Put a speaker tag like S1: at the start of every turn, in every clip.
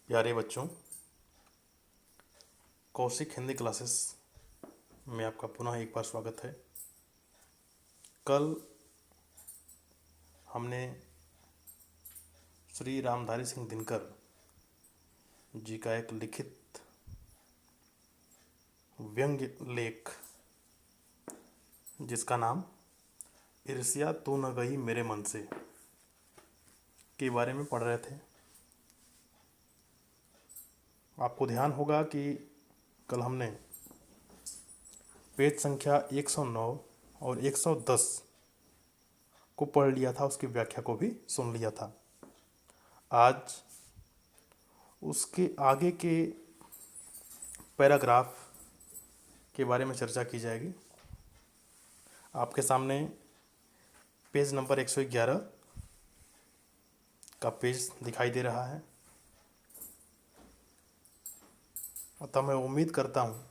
S1: प्यारे बच्चों, कौशिक हिंदी क्लासेस में आपका पुनः एक बार स्वागत है। कल हमने श्री रामधारी सिंह दिनकर जी का एक लिखित व्यंग्य लेख जिसका नाम ईर्ष्या तू न गई मेरे मन से के बारे में पढ़ रहे थे। आपको ध्यान होगा कि कल हमने पेज संख्या 109 और 110 को पढ़ लिया था, उसकी व्याख्या को भी सुन लिया था। आज उसके आगे के पैराग्राफ के बारे में चर्चा की जाएगी। आपके सामने पेज नंबर 111 का पेज दिखाई दे रहा है। अतः मैं उम्मीद करता हूँ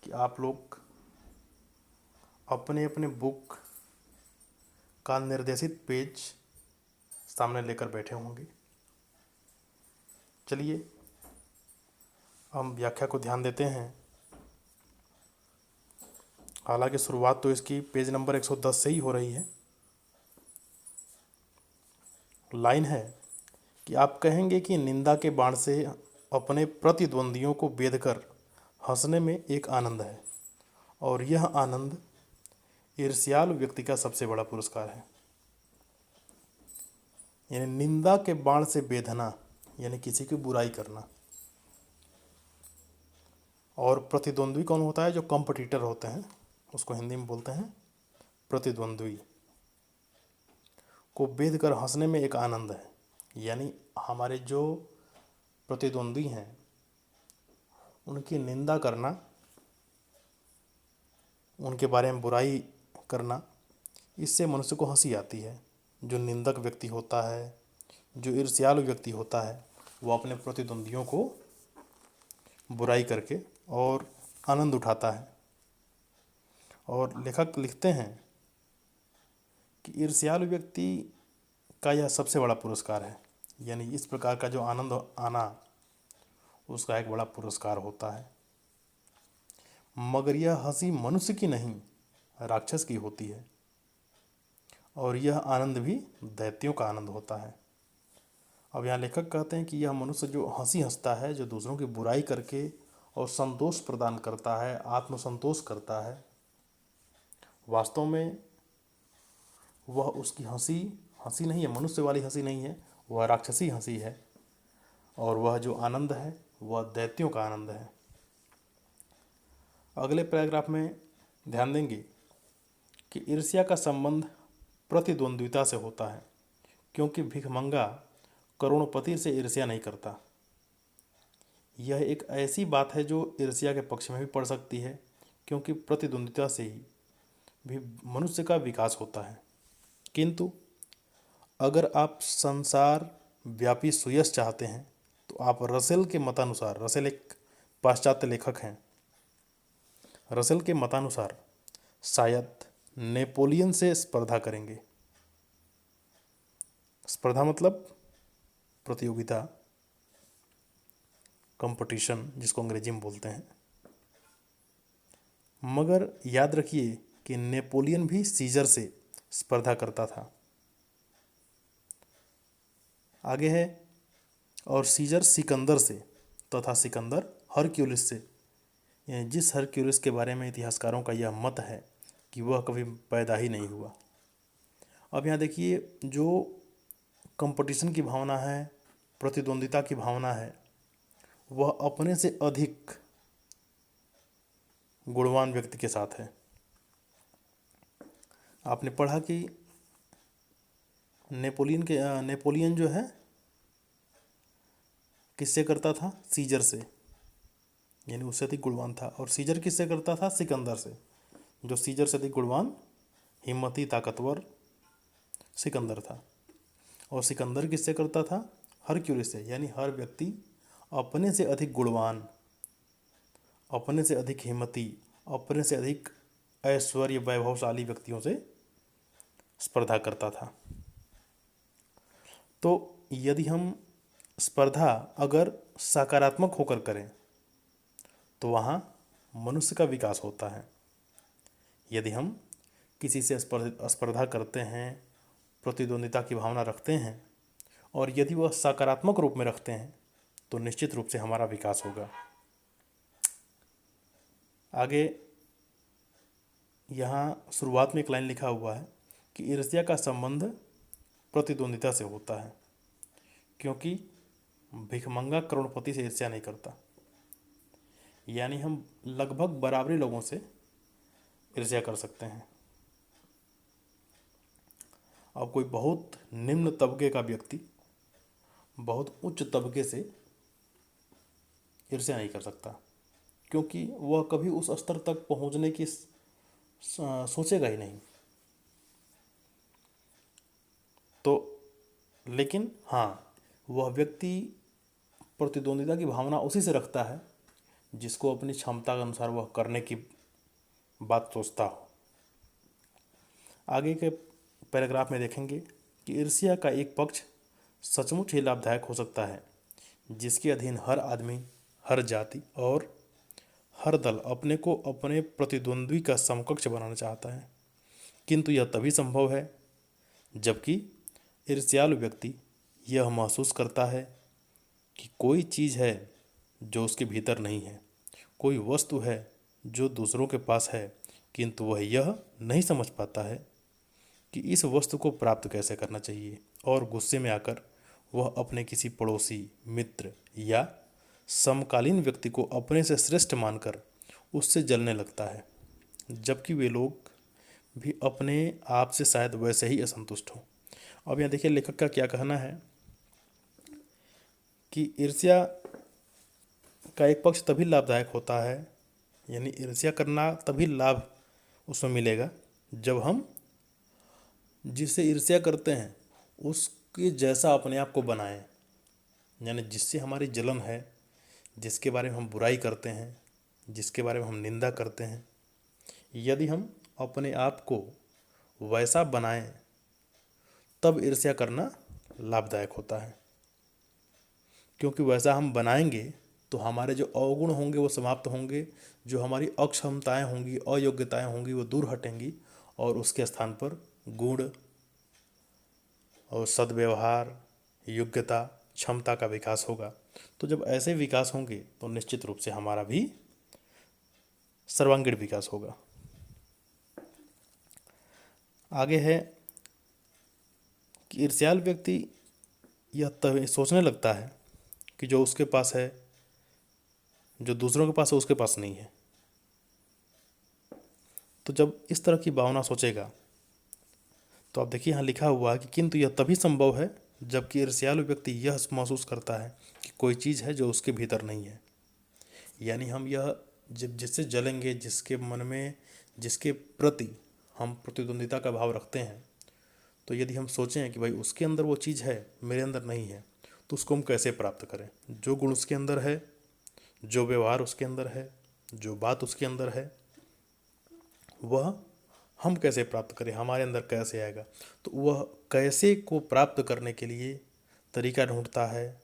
S1: कि आप लोग अपने अपने बुक का निर्देशित पेज सामने लेकर बैठे होंगे। चलिए हम व्याख्या को ध्यान देते हैं। हालांकि शुरुआत तो इसकी पेज नंबर 110 से ही हो रही है। लाइन है कि आप कहेंगे कि निंदा के बाण से अपने प्रतिद्वंदियों को बेधकर हंसने में एक आनंद है, और यह आनंद ईर्ष्यालु व्यक्ति का सबसे बड़ा पुरस्कार है। यानी निंदा के बाण से बेधना यानी किसी की बुराई करना। और प्रतिद्वंद्वी कौन होता है? जो कंपटीटर होते हैं, उसको हिंदी में बोलते हैं प्रतिद्वंद्वी। को बेध कर हंसने में एक आनंद है, यानी हमारे जो प्रतिद्वंद्वी हैं उनकी निंदा करना, उनके बारे में बुराई करना, इससे मनुष्य को हंसी आती है। जो निंदक व्यक्ति होता है, जो ईर्ष्यालु व्यक्ति होता है, वो अपने प्रतिद्वंदियों को बुराई करके और आनंद उठाता है। और लेखक लिखते हैं कि ईर्ष्यालु व्यक्ति का यह सबसे बड़ा पुरस्कार है। यानी इस प्रकार का जो आनंद आना उसका एक बड़ा पुरस्कार होता है। मगर यह हंसी मनुष्य की नहीं, राक्षस की होती है, और यह आनंद भी दैत्यों का आनंद होता है। अब यहाँ लेखक कहते हैं कि यह मनुष्य जो हंसी हंसता है, जो दूसरों की बुराई करके और संतोष प्रदान करता है, आत्मसंतोष करता है, वास्तव में वह उसकी हंसी हंसी नहीं है, मनुष्य वाली हंसी नहीं है, वह राक्षसी हंसी है। और वह जो आनंद है वह दैत्यों का आनंद है। अगले पैराग्राफ में ध्यान देंगे कि ईर्ष्या का संबंध प्रतिद्वंद्विता से होता है, क्योंकि भिखमंगा करोड़पति से ईर्ष्या नहीं करता। यह एक ऐसी बात है जो ईर्ष्या के पक्ष में भी पड़ सकती है, क्योंकि प्रतिद्वंद्विता से ही भी मनुष्य का विकास होता है। किंतु अगर आप संसार व्यापी सुयश चाहते हैं तो आप रसेल के मतानुसार, रसेल एक पाश्चात्य लेखक हैं, रसेल के मतानुसार शायद नेपोलियन से स्पर्धा करेंगे। स्पर्धा मतलब प्रतियोगिता, कंपटीशन जिसको अंग्रेजी में बोलते हैं। मगर याद रखिए कि नेपोलियन भी सीजर से स्पर्धा करता था। आगे है, और सीजर सिकंदर से, तथा सिकंदर हरक्यूलिस से। यानी जिस हरक्यूलिस के बारे में इतिहासकारों का यह मत है कि वह कभी पैदा ही नहीं हुआ। अब यहाँ देखिए, जो कंपटीशन की भावना है, प्रतिद्वंदिता की भावना है, वह अपने से अधिक गुणवान व्यक्ति के साथ है। आपने पढ़ा कि नेपोलियन जो है किससे करता था? सीजर से, यानी उससे अधिक गुणवान था। और सीजर किससे करता था? सिकंदर से। जो सीजर से अधिक गुणवान, हिम्मती, ताकतवर सिकंदर था। और सिकंदर किससे करता था? हरक्यूलिस से। यानी हर व्यक्ति अपने से अधिक गुणवान, अपने से अधिक हिम्मती, अपने से अधिक ऐश्वर्य वैभवशाली व्यक्तियों से स्पर्धा करता था। तो यदि हम स्पर्धा अगर सकारात्मक होकर करें तो वहाँ मनुष्य का विकास होता है। यदि हम किसी से स्पर्धा करते हैं, प्रतिद्वंदिता की भावना रखते हैं और यदि वह सकारात्मक रूप में रखते हैं तो निश्चित रूप से हमारा विकास होगा। आगे यहाँ शुरुआत में एक लाइन लिखा हुआ है कि ईर्ष्या का संबंध प्रतिद्वंदिता से होता है, क्योंकि भिखमंगा करोड़पति से ईर्ष्या नहीं करता। यानी हम लगभग बराबरी लोगों से ईर्ष्या कर सकते हैं। अब कोई बहुत निम्न तबके का व्यक्ति बहुत उच्च तबके से ईर्ष्या नहीं कर सकता, क्योंकि वह कभी उस स्तर तक पहुंचने की सोचेगा ही नहीं। तो लेकिन हाँ, वह व्यक्ति प्रतिद्वंदिता की भावना उसी से रखता है जिसको अपनी क्षमता के अनुसार वह करने की बात सोचता हो। आगे के पैराग्राफ में देखेंगे कि ईर्ष्या का एक पक्ष सचमुच ही लाभदायक हो सकता है, जिसके अधीन हर आदमी, हर जाति और हर दल अपने को अपने प्रतिद्वंद्वी का समकक्ष बनाना चाहता है। किंतु यह तभी संभव है जबकि ईर्ष्यालु व्यक्ति यह महसूस करता है कि कोई चीज़ है जो उसके भीतर नहीं है, कोई वस्तु है जो दूसरों के पास है, किंतु वह यह नहीं समझ पाता है कि इस वस्तु को प्राप्त कैसे करना चाहिए, और गुस्से में आकर वह अपने किसी पड़ोसी, मित्र या समकालीन व्यक्ति को अपने से श्रेष्ठ मानकर उससे जलने लगता है, जबकि वे लोग भी अपने आप से शायद वैसे ही असंतुष्ट हों। अब यहाँ देखिए लेखक का क्या कहना है कि ईर्ष्या का एक पक्ष तभी लाभदायक होता है, यानी ईर्ष्या करना तभी लाभ उसमें मिलेगा जब हम जिससे ईर्ष्या करते हैं उसके जैसा अपने आप को बनाएं। यानी जिससे हमारी जलन है, जिसके बारे में हम बुराई करते हैं, जिसके बारे में हम निंदा करते हैं, यदि हम अपने आप को वैसा बनाएं तब ईर्ष्या करना लाभदायक होता है, क्योंकि वैसा हम बनाएंगे तो हमारे जो अवगुण होंगे वो समाप्त होंगे, जो हमारी अक्षमताएं होंगी, अयोग्यताएं होंगी वो दूर हटेंगी और उसके स्थान पर गुण और सद्व्यवहार, योग्यता, क्षमता का विकास होगा। तो जब ऐसे विकास होंगे तो निश्चित रूप से हमारा भी सर्वांगीण विकास होगा। आगे है कि ईर्ष्यालु व्यक्ति यह तभी सोचने लगता है कि जो उसके पास है, जो दूसरों के पास है, उसके पास नहीं है। तो जब इस तरह की भावना सोचेगा तो आप देखिए यहाँ लिखा हुआ है कि किंतु यह तभी संभव है जबकि ईर्ष्यालु व्यक्ति यह महसूस करता है कि कोई चीज़ है जो उसके भीतर नहीं है। यानी हम यह जब जिससे जलेंगे, जिसके मन में, जिसके प्रति हम प्रतिद्वंदिता का भाव रखते हैं, तो यदि हम सोचें कि भाई उसके अंदर वो चीज़ है, मेरे अंदर नहीं है, तो उसको हम कैसे प्राप्त करें। जो गुण उसके अंदर है, जो व्यवहार उसके अंदर है, जो बात उसके अंदर है, वह हम कैसे प्राप्त करें, हमारे अंदर कैसे आएगा। तो वह कैसे को प्राप्त करने के लिए तरीका ढूंढता है,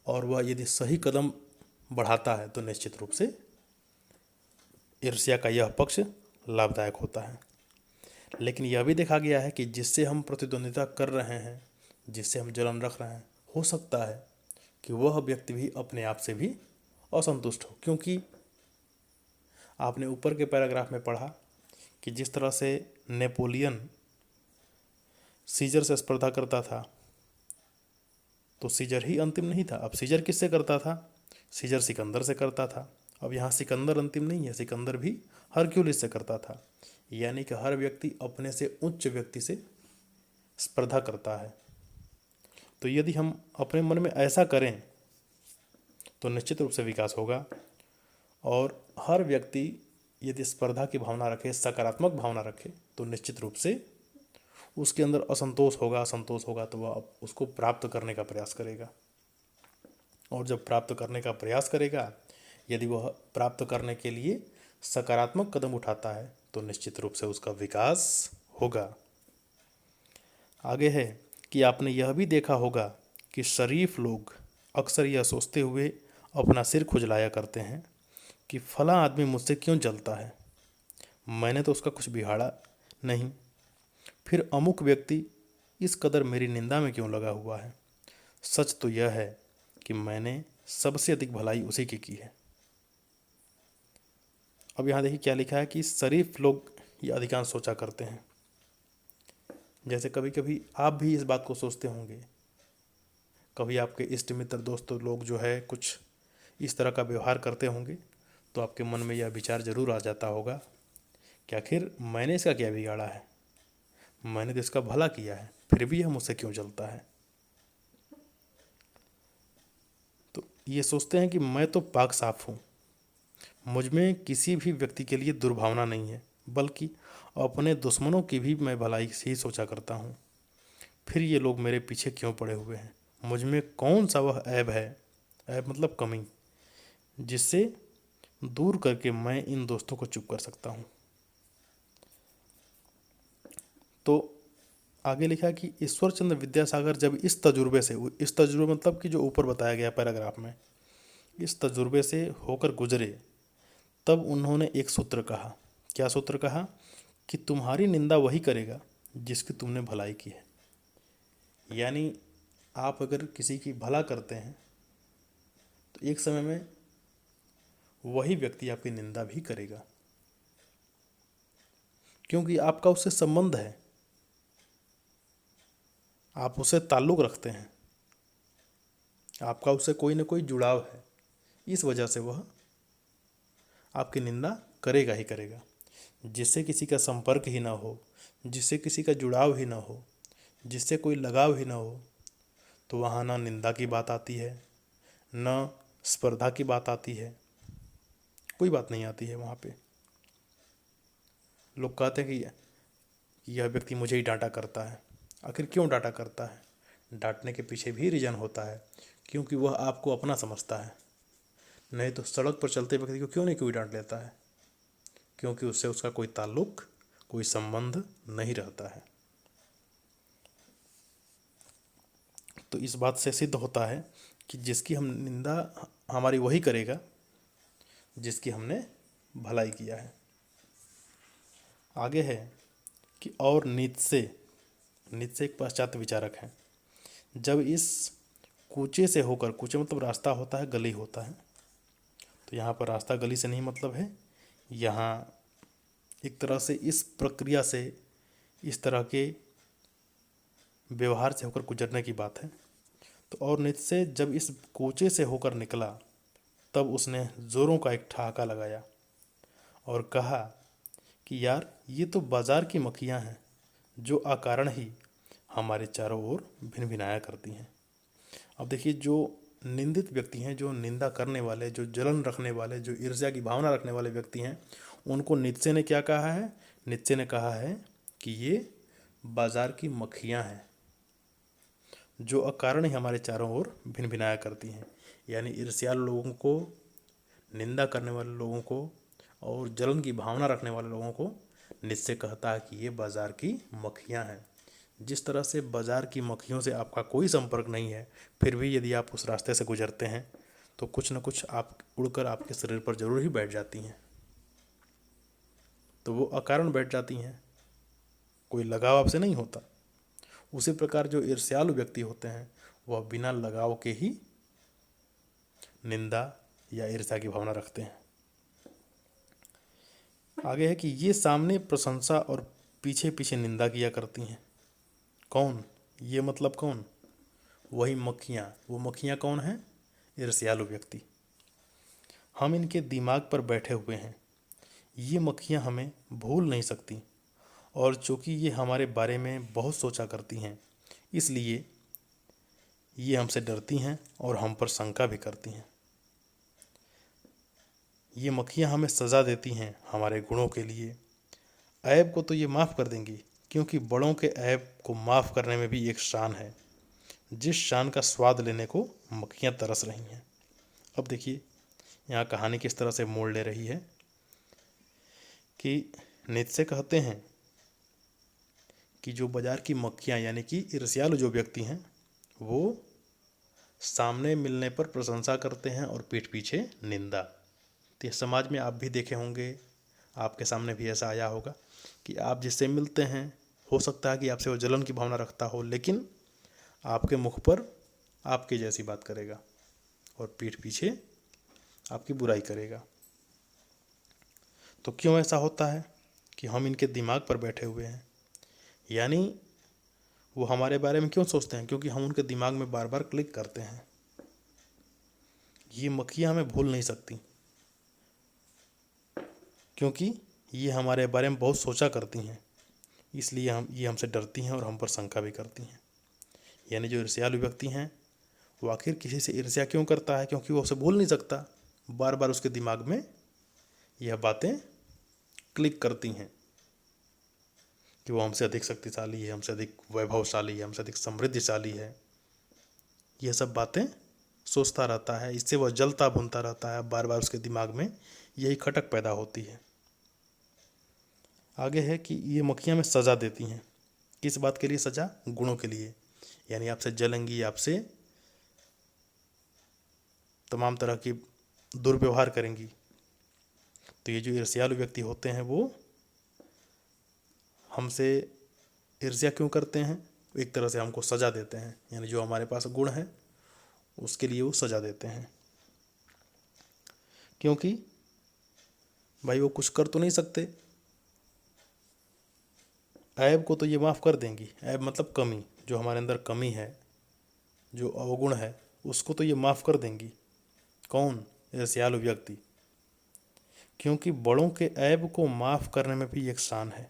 S1: और वह यदि सही कदम बढ़ाता है तो निश्चित रूप से ईर्ष्या का यह पक्ष लाभदायक होता है। लेकिन यह भी देखा गया है कि जिससे हम प्रतिद्वंदिता कर रहे हैं, जिससे हम जलन रख रहे हैं, हो सकता है कि वह व्यक्ति भी अपने आप से भी असंतुष्ट हो, क्योंकि आपने ऊपर के पैराग्राफ में पढ़ा कि जिस तरह से नेपोलियन सीजर से स्पर्धा करता था तो सीजर ही अंतिम नहीं था। अब सीजर किससे करता था? सीजर सिकंदर से करता था। अब यहाँ सिकंदर अंतिम नहीं है, सिकंदर भी हरक्यूलिस से करता था। यानी कि हर व्यक्ति अपने से उच्च व्यक्ति से स्पर्धा करता है। तो यदि हम अपने मन में ऐसा करें तो निश्चित रूप से विकास होगा, और हर व्यक्ति यदि स्पर्धा की भावना रखे, सकारात्मक भावना रखे, तो निश्चित रूप से उसके अंदर असंतोष होगा तो वह उसको प्राप्त करने का प्रयास करेगा। और जब प्राप्त करने का प्रयास करेगा, यदि वह प्राप्त करने के लिए सकारात्मक कदम उठाता है तो निश्चित रूप से उसका विकास होगा। आगे है कि आपने यह भी देखा होगा कि शरीफ लोग अक्सर यह सोचते हुए अपना सिर खुजलाया करते हैं कि फला आदमी मुझसे क्यों जलता है, मैंने तो उसका कुछ बिगाड़ा नहीं। फिर अमुक व्यक्ति इस कदर मेरी निंदा में क्यों लगा हुआ है। सच तो यह है कि मैंने सबसे अधिक भलाई उसी की है। अब यहाँ देखिए क्या लिखा है कि शरीफ लोग ये अधिकांश सोचा करते हैं। जैसे कभी कभी आप भी इस बात को सोचते होंगे, कभी आपके इष्ट मित्र दोस्त लोग जो है कुछ इस तरह का व्यवहार करते होंगे, तो आपके मन में यह विचार जरूर आ जाता होगा कि आखिर मैंने इसका क्या बिगाड़ा है, मैंने तो इसका भला किया है, फिर भी यह मुझसे क्यों जलता है। तो ये सोचते हैं कि मैं तो पाक साफ हूँ, मुझ में किसी भी व्यक्ति के लिए दुर्भावना नहीं है, बल्कि अपने दुश्मनों की भी मैं भलाई से ही सोचा करता हूँ। फिर ये लोग मेरे पीछे क्यों पड़े हुए हैं, मुझ में कौन सा वह ऐब है, ऐब मतलब कमी, जिससे दूर करके मैं इन दोस्तों को चुप कर सकता हूँ। तो आगे लिखा कि ईश्वर चंद्र विद्यासागर जब इस तजुर्बे से, इस तजुर्बे मतलब कि जो ऊपर बताया गया पैराग्राफ में, इस तजुर्बे से होकर गुजरे, तब उन्होंने एक सूत्र कहा। क्या सूत्र कहा कि तुम्हारी निंदा वही करेगा जिसकी तुमने भलाई की है। यानी आप अगर किसी की भला करते हैं तो एक समय में वही व्यक्ति आपकी निंदा भी करेगा, क्योंकि आपका उससे संबंध है, आप उससे ताल्लुक़ रखते हैं, आपका उससे कोई ना कोई जुड़ाव है। इस वजह से वह आपकी निंदा करेगा ही करेगा। जिससे किसी का संपर्क ही ना हो, जिससे किसी का जुड़ाव ही ना हो, जिससे कोई लगाव ही ना हो, तो वहाँ ना निंदा की बात आती है, न स्पर्धा की बात आती है, कोई बात नहीं आती है वहाँ पे। लोग कहते हैं कि यह व्यक्ति मुझे ही डांटा करता है। आखिर क्यों डांटा करता है? डांटने के पीछे भी रीज़न होता है, क्योंकि वह आपको अपना समझता है। नहीं तो सड़क पर चलते व्यक्ति को क्यों नहीं कोई डांट लेता है? क्योंकि उससे उसका कोई ताल्लुक, कोई संबंध नहीं रहता है। तो इस बात से सिद्ध होता है कि जिसकी हम निंदा हमारी वही करेगा जिसकी हमने भलाई किया है। आगे है कि और नीत्से एक पाश्चात्य विचारक हैं, जब इस कूचे से होकर, कूचे मतलब रास्ता होता है, गली होता है, तो यहाँ पर रास्ता गली से नहीं मतलब है, यहाँ एक तरह से इस प्रक्रिया से, इस तरह के व्यवहार से होकर गुजरने की बात है। तो और नित्य से जब इस कूचे से होकर निकला, तब उसने जोरों का एक ठहाका लगाया और कहा कि यार ये तो बाजार की मक्खियाँ हैं जो अकारण ही हमारे चारों ओर भिनभिनाया करती हैं। अब देखिए, जो निंदित व्यक्ति हैं, जो निंदा करने वाले, जो जलन रखने वाले, जो ईर्ष्या की भावना रखने वाले व्यक्ति हैं, उनको नित्से ने क्या कहा है? नित्से ने कहा है कि ये बाजार की मक्खियाँ हैं जो अकारण ही हमारे चारों ओर भिनभिनाया करती हैं। यानी ईर्ष्यालु लोगों को, निंदा करने वाले लोगों को और जलन की भावना रखने वाले लोगों को नित्से कहता है कि ये बाजार की मक्खियाँ हैं। जिस तरह से बाजार की मक्खियों से आपका कोई संपर्क नहीं है, फिर भी यदि आप उस रास्ते से गुजरते हैं तो कुछ न कुछ आप उड़कर आपके शरीर पर जरूर ही बैठ जाती हैं। तो वो अकारण बैठ जाती हैं, कोई लगाव आपसे नहीं होता। उसी प्रकार जो ईर्ष्यालु व्यक्ति होते हैं वह बिना लगाव के ही निंदा या ईर्ष्या की भावना रखते हैं। आगे है कि ये सामने प्रशंसा और पीछे पीछे निंदा किया करती हैं। कौन? ये मतलब कौन? वही मक्खियाँ। वो मक्खियाँ कौन हैं? ईर्ष्यालु व्यक्ति। हम इनके दिमाग पर बैठे हुए हैं, ये मक्खियाँ हमें भूल नहीं सकती, और चूँकि ये हमारे बारे में बहुत सोचा करती हैं, इसलिए ये हमसे डरती हैं और हम पर शंका भी करती हैं। ये मक्खियाँ हमें सज़ा देती हैं हमारे गुणों के लिए। ऐब को तो ये माफ़ कर देंगी, क्योंकि बड़ों के ऐब को माफ़ करने में भी एक शान है, जिस शान का स्वाद लेने को मक्खियाँ तरस रही हैं। अब देखिए यहाँ कहानी किस तरह से मोड़ ले रही है कि नीत्शे कहते हैं कि जो बाजार की मक्खियाँ यानी कि ईर्ष्यालु जो व्यक्ति हैं, वो सामने मिलने पर प्रशंसा करते हैं और पीठ पीछे निंदा। तो ये समाज में आप भी देखे होंगे, आपके सामने भी ऐसा आया होगा कि आप जिससे मिलते हैं, हो सकता है कि आपसे वो जलन की भावना रखता हो, लेकिन आपके मुख पर आपके जैसी बात करेगा और पीठ पीछे आपकी बुराई करेगा। तो क्यों ऐसा होता है कि हम इनके दिमाग पर बैठे हुए हैं, यानी वो हमारे बारे में क्यों सोचते हैं? क्योंकि हम उनके दिमाग में बार बार क्लिक करते हैं। ये मक्खियाँ हमें भूल नहीं सकती, क्योंकि ये हमारे बारे में बहुत सोचा करती हैं, इसलिए ये हमसे डरती हैं और हम पर शंका भी करती हैं। यानी जो ईर्ष्यालु व्यक्ति हैं वो आखिर किसी से ईर्ष्या क्यों करता है? क्योंकि वो उसे भूल नहीं सकता, बार बार उसके दिमाग में यह बातें क्लिक करती हैं कि वो हमसे अधिक शक्तिशाली है, हमसे अधिक वैभवशाली है, हमसे अधिक समृद्धिशाली है। यह सब बातें सोचता रहता है, इससे वह जलता भुनता रहता है, बार बार उसके दिमाग में यही खटक पैदा होती है। आगे है कि ये मक्खियाँ में सज़ा देती हैं। किस बात के लिए सज़ा? गुणों के लिए। यानी आपसे जलेंगी, आपसे तमाम तरह की दुर्व्यवहार करेंगी। तो ये जो ईर्ष्यालु व्यक्ति होते हैं वो हमसे ईर्ष्या क्यों करते हैं? एक तरह से हमको सज़ा देते हैं, यानी जो हमारे पास गुण है उसके लिए वो सज़ा देते हैं। क्योंकि भाई वो कुछ कर तो नहीं सकते, ऐब को तो ये माफ़ कर देंगी। ऐब मतलब कमी, जो हमारे अंदर कमी है, जो अवगुण है, उसको तो ये माफ़ कर देंगी। कौन? ईर्ष्यालु व्यक्ति। क्योंकि बड़ों के ऐब को माफ़ करने में भी एक शान है।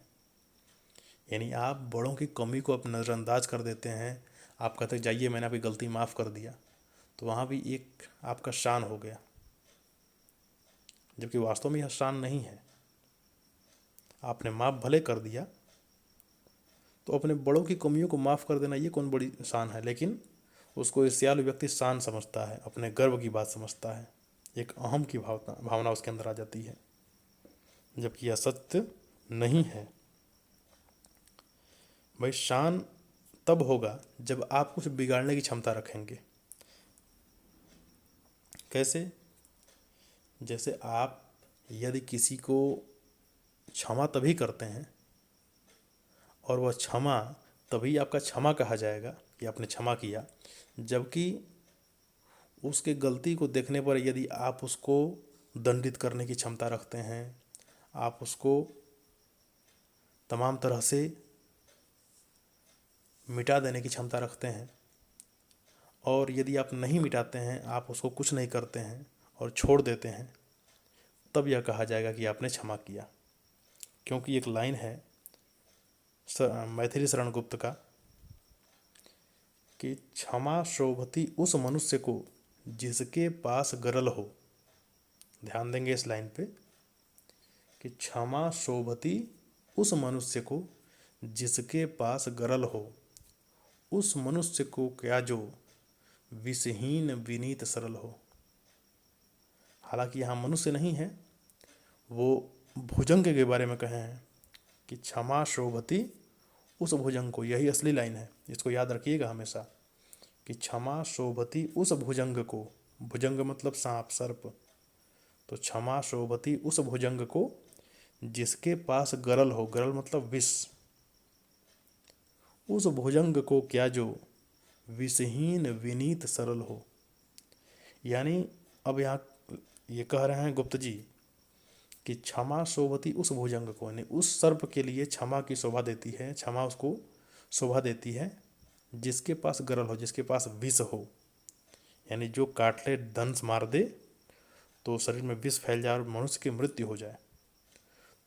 S1: यानी आप बड़ों की कमी को आप नज़रअंदाज कर देते हैं, आप कहते हैं जाइए मैंने आपकी गलती माफ़ कर दिया, तो वहाँ भी एक आपका शान हो गया, जबकि वास्तव में यह शान नहीं है। आपने माफ़ भले कर दिया, तो अपने बड़ों की कमियों को माफ़ कर देना ये कौन बड़ी शान है? लेकिन उसको ईर्ष्यालु व्यक्ति शान समझता है, अपने गर्व की बात समझता है, एक अहम की भावना उसके अंदर आ जाती है, जबकि यह सत्य नहीं है। भाई शान तब होगा जब आप कुछ बिगाड़ने की क्षमता रखेंगे। कैसे? जैसे आप यदि किसी को क्षमा तभी करते हैं और वह क्षमा तभी आपका क्षमा कहा जाएगा कि आपने क्षमा किया, जबकि उसके गलती को देखने पर यदि आप उसको दंडित करने की क्षमता रखते हैं, आप उसको तमाम तरह से मिटा देने की क्षमता रखते हैं, और यदि आप नहीं मिटाते हैं, आप उसको कुछ नहीं करते हैं और छोड़ देते हैं, तब यह कहा जाएगा कि आपने क्षमा किया। क्योंकि एक लाइन है मैथिली शरण गुप्त का कि क्षमा शोभती उस मनुष्य को जिसके पास गरल हो। ध्यान देंगे इस लाइन पे कि क्षमा शोभती उस मनुष्य को जिसके पास गरल हो, उस मनुष्य को क्या जो विषहीन विनीत सरल हो। हालांकि यहाँ मनुष्य नहीं है, वो भुजंग के बारे में कहे हैं कि क्षमा शोभती उस भुजंग को। यही असली लाइन है, इसको याद रखिएगा हमेशा कि क्षमा शोभती उस भुजंग को। भुजंग मतलब सांप, सर्प। तो क्षमा शोभती उस भुजंग को जिसके पास गरल हो। गरल मतलब विष। उस भुजंग को क्या जो विषहीन विनीत सरल हो। यानी अब यहाँ ये कह रहे हैं गुप्त जी कि क्षमा शोभती उस भुजंग को, यानी उस सर्प के लिए क्षमा की शोभा देती है, क्षमा उसको शोभा देती है जिसके पास गरल हो, जिसके पास विष हो। यानी जो काट ले, दंश मार दे, तो शरीर में विष फैल जाए और मनुष्य की मृत्यु हो जाए।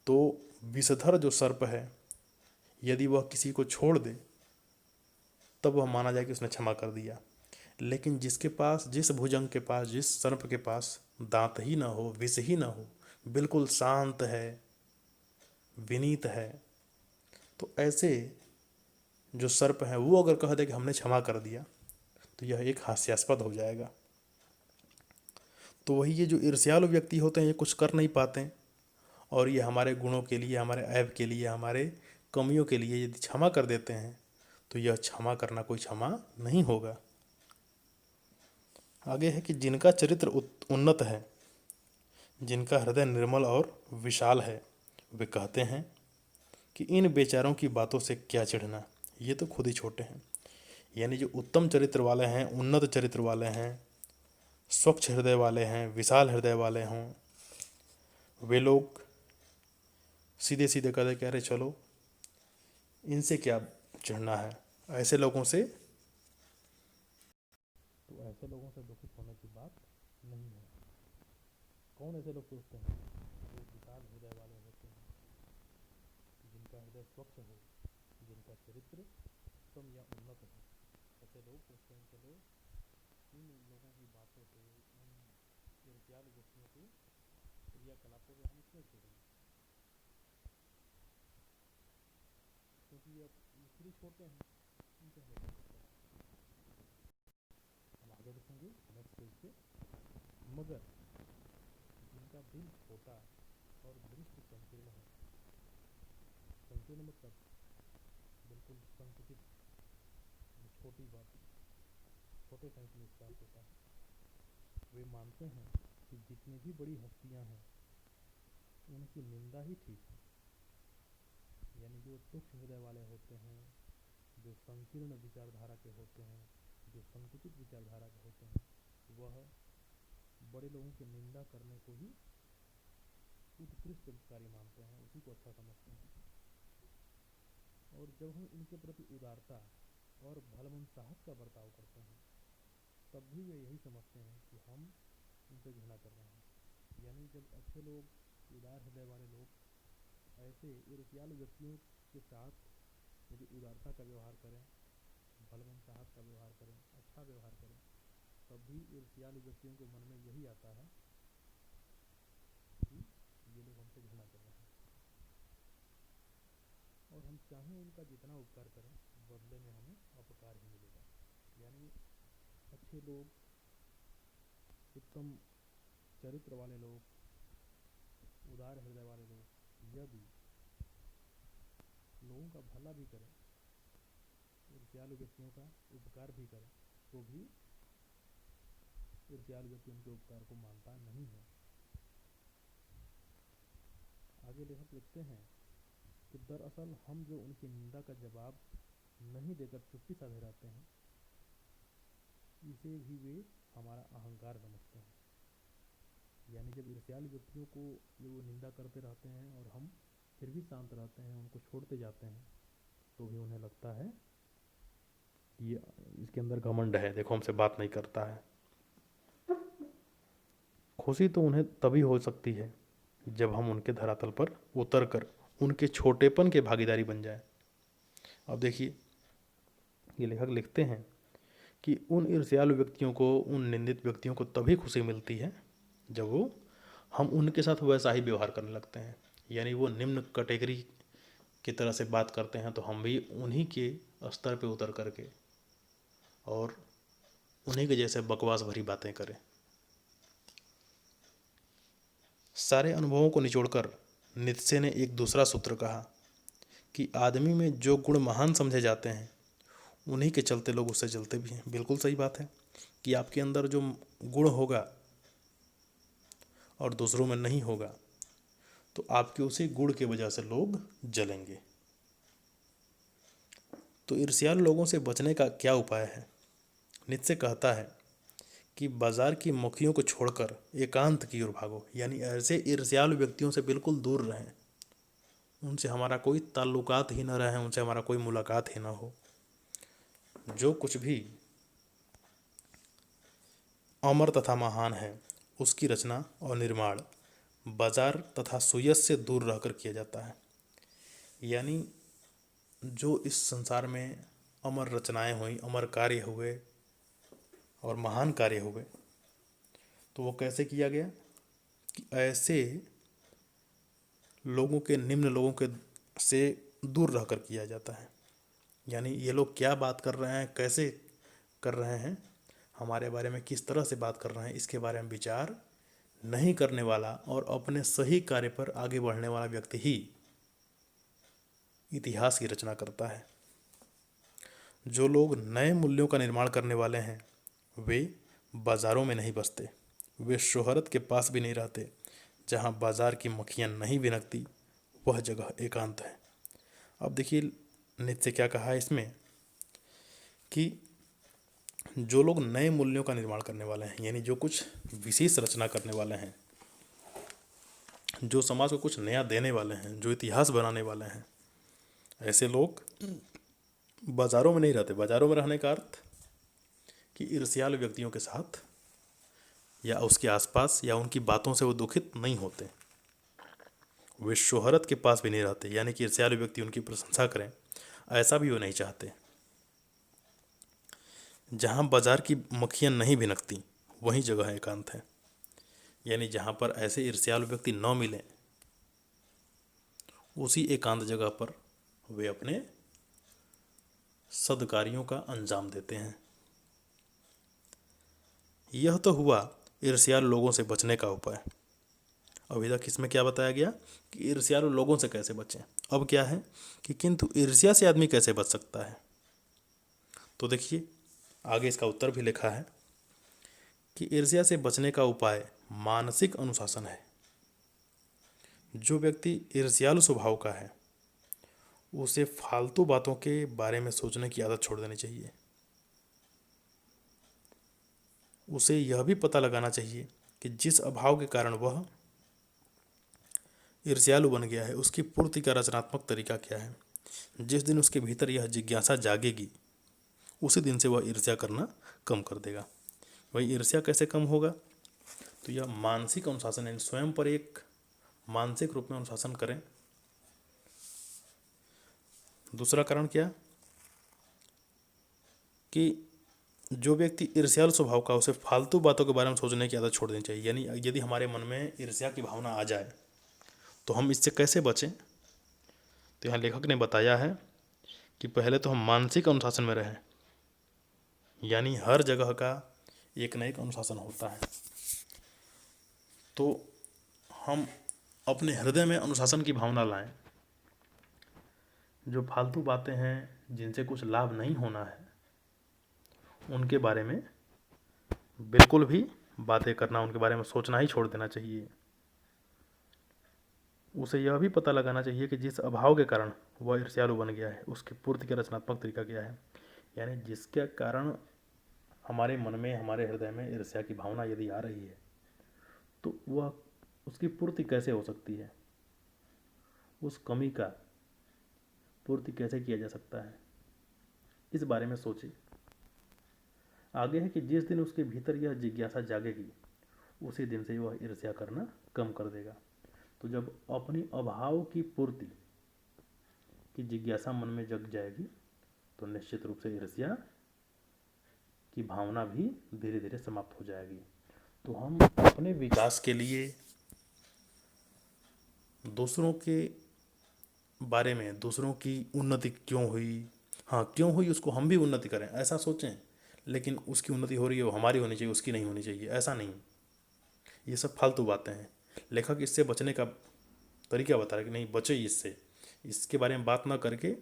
S1: तो विषधर जो सर्प है, यदि वह किसी को छोड़ दे तब वह माना जाए कि उसने क्षमा कर दिया। लेकिन जिसके पास, जिस भुजंग के पास, जिस सर्प के पास दांत ही ना हो, विष ही ना हो, बिल्कुल शांत है, विनीत है, तो ऐसे जो सर्प है वो अगर कह दे कि हमने क्षमा कर दिया, तो यह एक हास्यास्पद हो जाएगा। तो वही ये जो ईर्ष्यालु व्यक्ति होते हैं ये कुछ कर नहीं पाते, और ये हमारे गुणों के लिए, हमारे ऐब के लिए, हमारे कमियों के लिए यदि क्षमा कर देते हैं, तो यह क्षमा करना कोई क्षमा नहीं होगा। आगे है कि जिनका चरित्र उन्नत है, जिनका हृदय निर्मल और विशाल है, वे कहते हैं कि इन बेचारों की बातों से क्या चिढ़ना, ये तो खुद ही छोटे हैं। यानी जो उत्तम चरित्र वाले हैं, उन्नत चरित्र वाले हैं, स्वच्छ हृदय वाले हैं, विशाल हृदय वाले हों, वे लोग सीधे सीधे कहते कह रहे चलो इनसे क्या चिढ़ना है, ऐसे लोगों से, तो ऐसे लोगों से दुखित होने की बात नहीं है। कौन ऐसे लोग सोचते हैं? जो विशाल हृदय वाले होते हैं, जिनका हृदय स्वच्छ हो, जिनका चरित्र उत्तम या उन्नत हो, ऐसे लोग सोचते हैं चलो इन लोगों की बातों से, इन ईर्ष्यालु व्यक्तियों के क्रियाकलापों से हम क्यों चिढ़ें, क्योंकि अब खुद ही छोटे हैं, इनसे हमें क्या मतलब। हम आगे देखेंगे नेक्स्ट पेज पे। मगर जिनका दिल छोटा और दृष्टि संकीर्ण है, संकीर्ण मतलब बिल्कुल संकुचित, छोटी बात, छोटे साइंस में इसका अर्थ होता है, वे मानते हैं कि जितनी भी बड़ी हस्तियां हैं उनकी निंदा ही ठीक है। यानी जो सूक्ष्म हृदय वाले होते हैं, जो संकीर्ण विचारधारा के होते हैं, जो संकुचित विचारधारा के होते हैं, वह बड़े लोगों की निंदा करने को ही उत्कृष्ट कार्य मानते हैं, उसी को अच्छा समझते हैं। और जब हम उनके प्रति उदारता और भलमन साहस का बर्ताव करते हैं, तब भी वे यही समझते हैं कि हम उनसे घृणा कर रहे हैं। यानी जब अच्छे लोग, उदार हृदय वाले लोग ऐसे ईर्ष्यालु व्यक्तियों के साथ यदि उदारता का व्यवहार करें, भलमन साहस का व्यवहार करें, अच्छा व्यवहार करें, तब भी ईर्ष्यालु व्यक्तियों के मन में यही आता है कि ये लोग हमसे घृणा कर रहे हैं, और हम चाहें उनका जितना उपकार करें, बदले में हमें अपकार ही मिलेगा। यानी अच्छे लोग, उत्तम चरित्र वाले लोग, उदार हृदय वाले लोग यदि लोगों का भला भी करें, ईर्ष्यालु व्यक्तियों का उपकार भी करें, तो भी ईर्ष्यालु व्यक्ति उनके उपकार को मानता नहीं है। आगे लेखक लिखते हैं कि दरअसल हम जो उनकी निंदा का जवाब नहीं देकर चुप्पी साधे रहते हैं, इसे भी वे हमारा अहंकार समझते हैं। यानी जब ईर्ष्यालु व्यक्तियों को वो निंदा करते रहते हैं और हम फिर भी शांत रहते हैं, उनको छोड़ते जाते हैं, तो भी उन्हें लगता है कि इसके अंदर घमंड है, देखो हमसे बात नहीं करता है। खुशी तो उन्हें तभी हो सकती है जब हम उनके धरातल पर उतर कर उनके छोटेपन के भागीदारी बन जाए। अब देखिए, ये लेखक लिखते हैं कि उन ईर्ष्यालु व्यक्तियों को, उन निंदित व्यक्तियों को तभी खुशी मिलती है जब वो हम उनके साथ वैसा ही व्यवहार करने लगते हैं। यानी वो निम्न कैटेगरी की तरह से बात करते हैं तो हम भी उन्हीं के स्तर पे उतर करके और उन्हीं के जैसे बकवास भरी बातें करें। सारे अनुभवों को निचोड़कर नीत्शे ने एक दूसरा सूत्र कहा कि आदमी में जो गुण महान समझे जाते हैं उन्हीं के चलते लोग उससे जलते भी हैं। बिल्कुल सही बात है कि आपके अंदर जो गुण होगा और दूसरों में नहीं होगा, तो आपके उसी गुण की वजह से लोग जलेंगे। तो ईर्ष्यालु लोगों से बचने का क्या उपाय है? नीत्शे कहता है कि बाजार की मुखियों को छोड़कर एकांत की ओर भागो। यानी ऐसे ईर्ष्यालु व्यक्तियों से बिल्कुल दूर रहें, उनसे हमारा कोई ताल्लुकात ही न रहे, उनसे हमारा कोई मुलाकात ही ना हो। जो कुछ भी अमर तथा महान है उसकी रचना और निर्माण बाजार तथा सुयस से दूर रहकर किया जाता है। यानी जो इस संसार में अमर रचनाएं हुई, अमर कार्य हुए और महान कार्य हुए, तो वो कैसे किया गया कि ऐसे लोगों के, निम्न लोगों के से दूर रहकर किया जाता है। यानी ये लोग क्या बात कर रहे हैं, कैसे कर रहे हैं, हमारे बारे में किस तरह से बात कर रहे हैं, इसके बारे में विचार नहीं करने वाला और अपने सही कार्य पर आगे बढ़ने वाला व्यक्ति ही इतिहास की रचना करता है। जो लोग नए मूल्यों का निर्माण करने वाले हैं वे बाजारों में नहीं बसते, वे शोहरत के पास भी नहीं रहते। जहाँ बाजार की मक्खियाँ नहीं भिनकती वह जगह एकांत है। अब देखिए नीचे क्या कहा है इसमें कि जो लोग नए मूल्यों का निर्माण करने वाले हैं, यानी जो कुछ विशेष रचना करने वाले हैं, जो समाज को कुछ नया देने वाले हैं, जो इतिहास बनाने वाले हैं, ऐसे लोग बाजारों में नहीं रहते। बाजारों में रहने का अर्थ कि ईर्ष्यालु व्यक्तियों के साथ या उसके आसपास या उनकी बातों से वो दुखित नहीं होते। वे शोहरत के पास भी नहीं रहते, यानी कि ईर्ष्यालु व्यक्ति उनकी प्रशंसा करें, ऐसा भी वो नहीं चाहते। जहाँ बाजार की मक्खियाँ नहीं भिनकती वही जगह एकांत है, यानी जहाँ पर ऐसे ईर्ष्यालु व्यक्ति न मिलें उसी एकांत जगह पर वे अपने सद्कार्यों का अंजाम देते हैं। यह तो हुआ ईर्ष्यालु लोगों से बचने का उपाय। अभी तक इसमें क्या बताया गया कि ईर्ष्यालु लोगों से कैसे बचें। अब क्या है कि किंतु ईर्ष्या से आदमी कैसे बच सकता है। तो देखिए आगे इसका उत्तर भी लिखा है कि ईर्ष्या से बचने का उपाय मानसिक अनुशासन है। जो व्यक्ति ईर्ष्यालु स्वभाव का है उसे फालतू बातों के बारे में सोचने की आदत छोड़ देनी चाहिए। उसे यह भी पता लगाना चाहिए कि जिस अभाव के कारण वह ईर्ष्यालु बन गया है उसकी पूर्ति का रचनात्मक तरीका क्या है। जिस दिन उसके भीतर यह जिज्ञासा जागेगी उसी दिन से वह ईर्ष्या करना कम कर देगा। वही ईर्ष्या कैसे कम होगा, तो यह मानसिक अनुशासन है, स्वयं पर एक मानसिक रूप में अनुशासन करें। दूसरा कारण क्या कि जो व्यक्ति ईर्ष्यालु स्वभाव का उसे फालतू बातों के बारे में सोचने की आदत छोड़ देनी चाहिए। यानी यदि हमारे मन में ईर्ष्या की भावना आ जाए तो हम इससे कैसे बचें। तो यहाँ लेखक ने बताया है कि पहले तो हम मानसिक अनुशासन में रहें, यानी हर जगह का एक न एक अनुशासन होता है। तो हम अपने हृदय में अनुशासन की भावना लाएं। जो फालतू बातें हैं जिनसे कुछ लाभ नहीं होना है उनके बारे में बिल्कुल भी बातें करना, उनके बारे में सोचना ही छोड़ देना चाहिए। उसे यह भी पता लगाना चाहिए कि जिस अभाव के कारण वह ईर्ष्यालु बन गया है उसकी पूर्ति का रचनात्मक तरीका क्या है। यानी जिसके कारण हमारे मन में, हमारे हृदय में ईर्ष्या की भावना यदि आ रही है तो वह उसकी पूर्ति कैसे हो सकती है, उस कमी का पूर्ति कैसे किया जा सकता है, इस बारे में सोचे। आगे है कि जिस दिन उसके भीतर यह जिज्ञासा जागेगी उसी दिन से वह ईर्ष्या करना कम कर देगा। तो जब अपनी अभाव की पूर्ति की जिज्ञासा मन में जग जाएगी तो निश्चित रूप से ईर्ष्या की भावना भी धीरे धीरे समाप्त हो जाएगी। तो हम अपने विकास के लिए दूसरों के बारे में, दूसरों की उन्नति क्यों हुई, हाँ क्यों हुई, उसको हम भी उन्नति करें ऐसा सोचें। लेकिन उसकी उन्नति हो रही है वो हमारी होनी चाहिए, उसकी नहीं होनी चाहिए, ऐसा नहीं। ये सब फालतू बातें हैं। लेखक इससे बचने का तरीका बता रहा है कि नहीं बचे इससे, इसके बारे में बात ना करके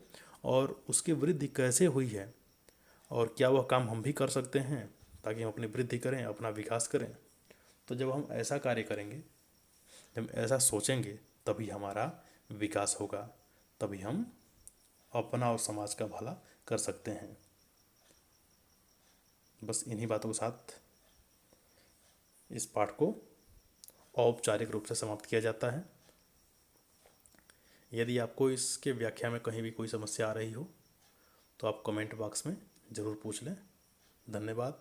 S1: और उसकी वृद्धि कैसे हुई है और क्या वह काम हम भी कर सकते हैं ताकि हम अपनी वृद्धि करें, अपना विकास करें। तो जब हम ऐसा कार्य करेंगे, जब ऐसा सोचेंगे तभी हमारा विकास होगा, तभी हम अपना और समाज का भला कर सकते हैं। बस इन्हीं बातों के साथ इस पाठ को औपचारिक रूप से समाप्त किया जाता है। यदि आपको इसके व्याख्या में कहीं भी कोई समस्या आ रही हो तो आप कमेंट बॉक्स में ज़रूर पूछ लें। धन्यवाद।